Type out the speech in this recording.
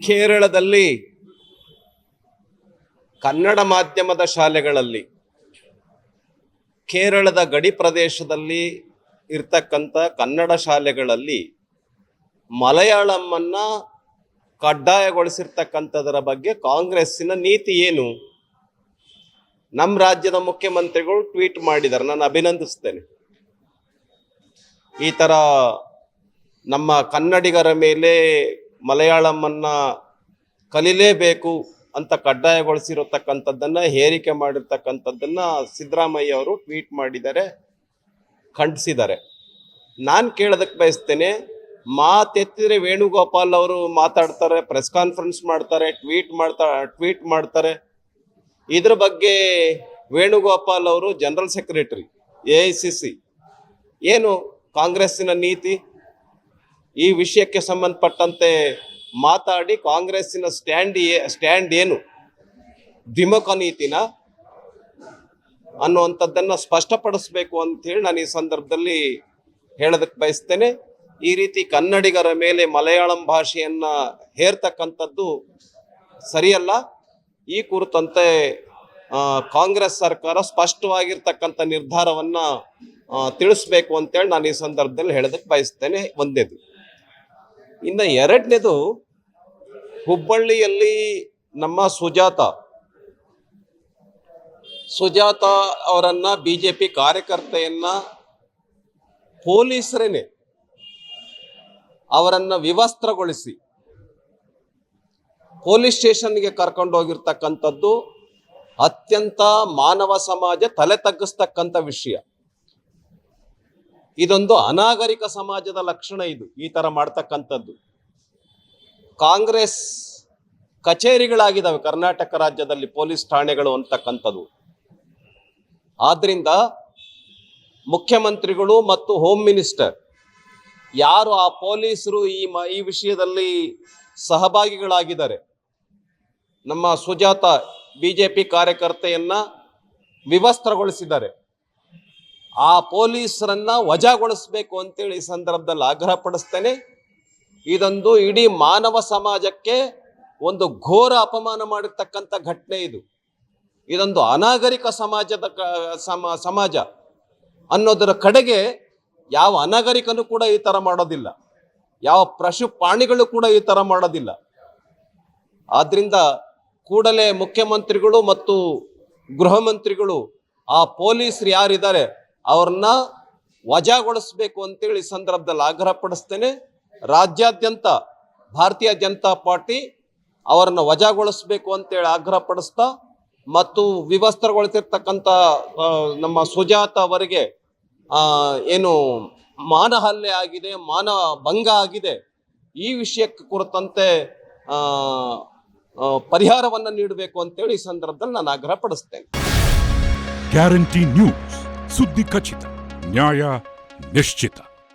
ಕೇರಳದಲ್ಲಿ ಕನ್ನಡ ಮಾಧ್ಯಮದ ಶಾಲೆಗಳಲ್ಲಿ ಕೇರಳದ ಗಡಿ ಪ್ರದೇಶದಲ್ಲಿ ಇರ್ತಕ್ಕಂಥ ಕನ್ನಡ ಶಾಲೆಗಳಲ್ಲಿ ಮಲಯಾಳಮನ್ನ ಕಡ್ಡಾಯಗೊಳಿಸಿರ್ತಕ್ಕಂಥದರ ಬಗ್ಗೆ ಕಾಂಗ್ರೆಸ್ಸಿನ ನೀತಿ ಏನು? ನಮ್ಮ ರಾಜ್ಯದ ಮುಖ್ಯಮಂತ್ರಿಗಳು ಟ್ವೀಟ್ ಮಾಡಿದ್ದಾರೆ, ನಾನು ಅಭಿನಂದಿಸ್ತೇನೆ. ಈ ಥರ ನಮ್ಮ ಕನ್ನಡಿಗರ ಮೇಲೆ ಮಲಯಾಳಮನ್ನ ಕಲಿಲೇಬೇಕು ಅಂತ ಕಡ್ಡಾಯಗೊಳಿಸಿರತಕ್ಕಂಥದ್ದನ್ನು ಹೇರಿಕೆ ಮಾಡಿರ್ತಕ್ಕಂಥದ್ದನ್ನು ಸಿದ್ದರಾಮಯ್ಯ ಅವರು ಟ್ವೀಟ್ ಮಾಡಿದ್ದಾರೆ, ಖಂಡಿಸಿದ್ದಾರೆ. ನಾನು ಕೇಳೋದಕ್ಕೆ ಬಯಸ್ತೇನೆ, ಮಾತೆತ್ತಿದ್ರೆ ವೇಣುಗೋಪಾಲ್ ಅವರು ಮಾತಾಡ್ತಾರೆ, ಪ್ರೆಸ್ ಕಾನ್ಫರೆನ್ಸ್ ಮಾಡ್ತಾರೆ, ಟ್ವೀಟ್ ಮಾಡ್ತಾರೆ. ಇದ್ರ ಬಗ್ಗೆ ವೇಣುಗೋಪಾಲ್ ಅವರು ಜನರಲ್ ಸೆಕ್ರೆಟರಿ AICC, ಏನು ಕಾಂಗ್ರೆಸ್ಸಿನ ನೀತಿ? ಈ ವಿಷಯಕ್ಕೆ ಸಂಬಂಧಪಟ್ಟಂತೆ ಮಾತಾಡಿ ಕಾಂಗ್ರೆಸ್ಸಿನ ಸ್ಟ್ಯಾಂಡ್ ಏನು, ದ್ವಿಮುಖ ನೀತಿನ ಅನ್ನುವಂಥದ್ದನ್ನು ಸ್ಪಷ್ಟಪಡಿಸ್ಬೇಕು ಅಂತೇಳಿ ನಾನು ಈ ಸಂದರ್ಭದಲ್ಲಿ ಹೇಳೋದಕ್ಕೆ ಬಯಸ್ತೇನೆ. ಈ ರೀತಿ ಕನ್ನಡಿಗರ ಮೇಲೆ ಮಲಯಾಳಂ ಭಾಷೆಯನ್ನು ಹೇರ್ತಕ್ಕಂಥದ್ದು ಸರಿಯಲ್ಲ. ಈ ಕುರಿತಂತೆ ಕಾಂಗ್ರೆಸ್ ಸರ್ಕಾರ ಸ್ಪಷ್ಟವಾಗಿರ್ತಕ್ಕಂಥ ನಿರ್ಧಾರವನ್ನು ತಿಳಿಸ್ಬೇಕು ಅಂತೇಳಿ ನಾನು ಈ ಸಂದರ್ಭದಲ್ಲಿ ಹೇಳೋದಕ್ಕೆ ಬಯಸ್ತೇನೆ. ಒಂದೇದು. ಇನ್ನು ಎರಡನೇದು, ಹುಬ್ಬಳ್ಳಿಯಲ್ಲಿ ನಮ್ಮ ಸುಜಾತ ಅವರನ್ನ BJP ಕಾರ್ಯಕರ್ತೆಯನ್ನ ಪೊಲೀಸರೇನೆ ಅವರನ್ನ ವಿವಸ್ತ್ರಗೊಳಿಸಿ ಪೊಲೀಸ್ ಸ್ಟೇಷನ್ಗೆ ಕರ್ಕೊಂಡು ಹೋಗಿರ್ತಕ್ಕಂಥದ್ದು ಅತ್ಯಂತ ಮಾನವ ಸಮಾಜ ತಲೆ ತಗ್ಗಿಸ್ತಕ್ಕಂಥ ವಿಷಯ. ಇದೊಂದು ಅನಾಗರಿಕ ಸಮಾಜದ ಲಕ್ಷಣ. ಈ ತರ ಮಾಡ್ತಕ್ಕಂಥದ್ದು. ಕಾಂಗ್ರೆಸ್ ಕಚೇರಿಗಳಾಗಿದ್ದಾವೆ ಕರ್ನಾಟಕ ರಾಜ್ಯದಲ್ಲಿ, ಪೊಲೀಸ್ ಠಾಣೆಗಳು ಅಂತಕ್ಕಂಥದ್ದು. ಆದ್ರಿಂದ ಮುಖ್ಯಮಂತ್ರಿಗಳು ಮತ್ತು ಹೋಮ್ ಮಿನಿಸ್ಟರ್ ಯಾರು ಆ ಪೊಲೀಸರು ಈ ವಿಷಯದಲ್ಲಿ ಸಹಭಾಗಿಗಳಾಗಿದ್ದಾರೆ, ನಮ್ಮ ಸುಜಾತ BJP ಕಾರ್ಯಕರ್ತೆಯನ್ನ ವಿವಸ್ತ್ರಗೊಳಿಸಿದ್ದಾರೆ, ಆ ಪೊಲೀಸರನ್ನ ವಜಾಗೊಳಿಸಬೇಕು ಅಂತೇಳಿ ಈ ಸಂದರ್ಭದಲ್ಲಿ ಆಗ್ರಹ ಪಡಿಸ್ತೇನೆ. ಇದೊಂದು ಇಡೀ ಮಾನವ ಸಮಾಜಕ್ಕೆ ಒಂದು ಘೋರ ಅಪಮಾನ ಮಾಡಿರ್ತಕ್ಕಂಥ ಘಟನೆ ಇದೊಂದು ಅನಾಗರಿಕ ಸಮಾಜ ಅನ್ನೋದರ ಕಡೆಗೆ ಯಾವ ಅನಾಗರಿಕನು ಕೂಡ ಈ ತರ ಮಾಡೋದಿಲ್ಲ, ಯಾವ ಪ್ರಾಣಿಗಳು ಕೂಡ ಈ ತರ ಮಾಡೋದಿಲ್ಲ. ಆದ್ರಿಂದ ಕೂಡಲೇ ಮುಖ್ಯಮಂತ್ರಿಗಳು ಮತ್ತು ಗೃಹ ಮಂತ್ರಿಗಳು ಆ ಪೊಲೀಸರು ಯಾರಿದ್ದಾರೆ ಅವ್ರನ್ನ ವಜಾಗೊಳಿಸಬೇಕು ಅಂತೇಳಿ ಸಂದರ್ಭದಲ್ಲಿ ಆಗ್ರಹ ಪಡಿಸ್ತೇನೆ. ರಾಜ್ಯಾದ್ಯಂತ ಭಾರತೀಯ ಜನತಾ ಪಾರ್ಟಿ ಅವರನ್ನ ವಜಾಗೊಳಿಸಬೇಕು ಅಂತೇಳಿ ಆಗ್ರಹ ಪಡಿಸ್ತಾ, ಮತ್ತು ವಿವಸ್ತ್ರಗೊಳಿಸಿರ್ತಕ್ಕಂಥ ನಮ್ಮ ಸುಜಾತ ಅವರಿಗೆ ಏನು ಮಾನಹಲ್ಲೆ ಆಗಿದೆ, ಮಾನ ಭಂಗ ಆಗಿದೆ, ಈ ವಿಷಯಕ್ಕೆ ಕುರಿತಂತೆ ಪರಿಹಾರವನ್ನು ನೀಡಬೇಕು ಅಂತೇಳಿ ಈ ಸಂದರ್ಭದಲ್ಲಿ ನಾನು ಆಗ್ರಹ ಪಡಿಸ್ತೇನೆ. ಗ್ಯಾರಂಟಿ ನ್ಯೂಸ್, ಸುದ್ದಿ ಖಚಿತ, ನ್ಯಾಯ ನಿಶ್ಚಿತ.